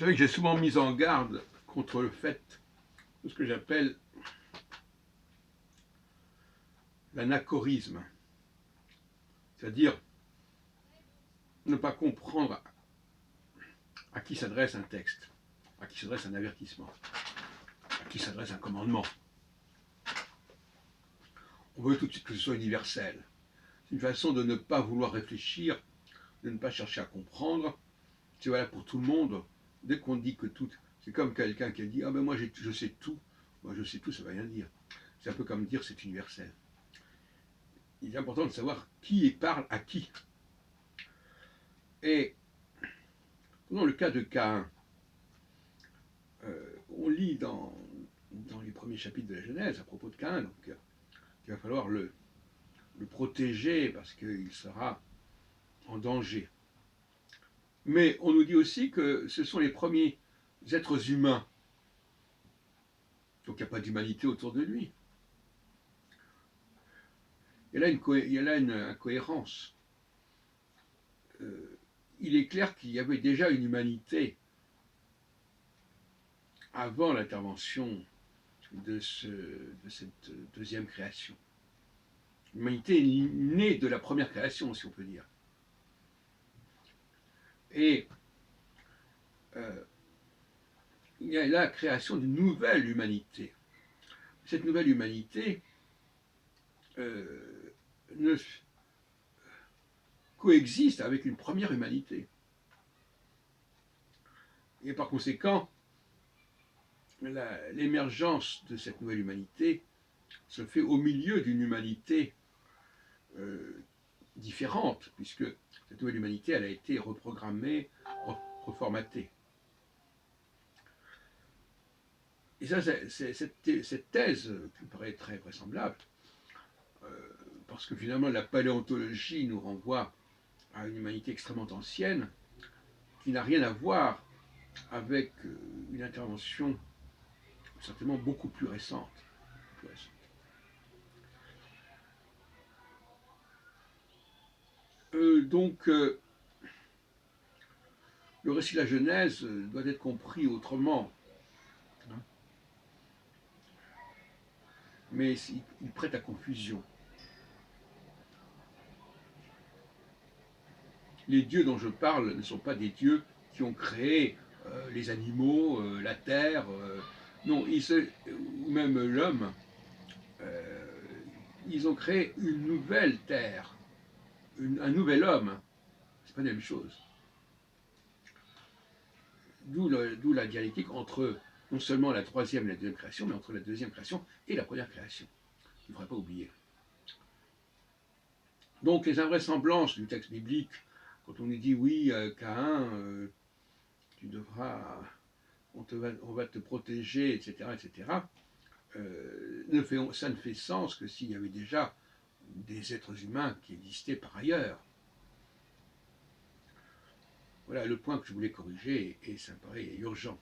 savez que j'ai souvent mis en garde contre le fait de ce que j'appelle l'anachronisme, c'est-à-dire ne pas comprendre à qui s'adresse un texte, à qui s'adresse un avertissement, à qui s'adresse un commandement. On veut tout de suite que ce soit universel. C'est une façon de ne pas vouloir réfléchir, de ne pas chercher à comprendre. C'est valable pour tout le monde. Dès qu'on dit que tout... C'est comme quelqu'un qui a dit « Ah ben moi je sais tout ». Moi je sais tout, ça ne veut rien dire. C'est un peu comme dire c'est universel. Il est important de savoir qui parle à qui. Et dans le cas de Caïn, on lit dans les premiers chapitres de la Genèse à propos de Caïn, donc il va falloir le protéger parce qu'il sera en danger. Mais on nous dit aussi que ce sont les premiers êtres humains, donc il n'y a pas d'humanité autour de lui. Il y a là une incohérence. Il est clair qu'il y avait déjà une humanité avant l'intervention de cette deuxième création. L'humanité est née de la première création, si on peut dire. Et il y a la création d'une nouvelle humanité. Cette nouvelle humanité ne coexiste avec une première humanité. Et par conséquent, l'émergence de cette nouvelle humanité se fait au milieu d'une humanité différente, puisque cette nouvelle humanité, elle a été reprogrammée, reformatée. Et ça, cette thèse qui me paraît très vraisemblable, parce que finalement la paléontologie nous renvoie à une humanité extrêmement ancienne, qui n'a rien à voir avec une intervention certainement beaucoup plus récente. Donc, le récit de la Genèse doit être compris autrement. Mais il prête à confusion. Les dieux dont je parle ne sont pas des dieux qui ont créé les animaux, la terre, non, ou même l'homme. Ils ont créé une nouvelle terre, un nouvel homme. C'est pas la même chose. D'où la dialectique entre non seulement la troisième et la deuxième création, mais entre la deuxième création et la première création. Il ne faudrait pas oublier. Donc les invraisemblances du texte biblique, quand on nous dit oui, Caïn, tu devras, on va te protéger, etc., etc., ça ne fait sens que s'il y avait déjà des êtres humains qui existaient par ailleurs. Voilà le point que je voulais corriger et ça me paraît urgent.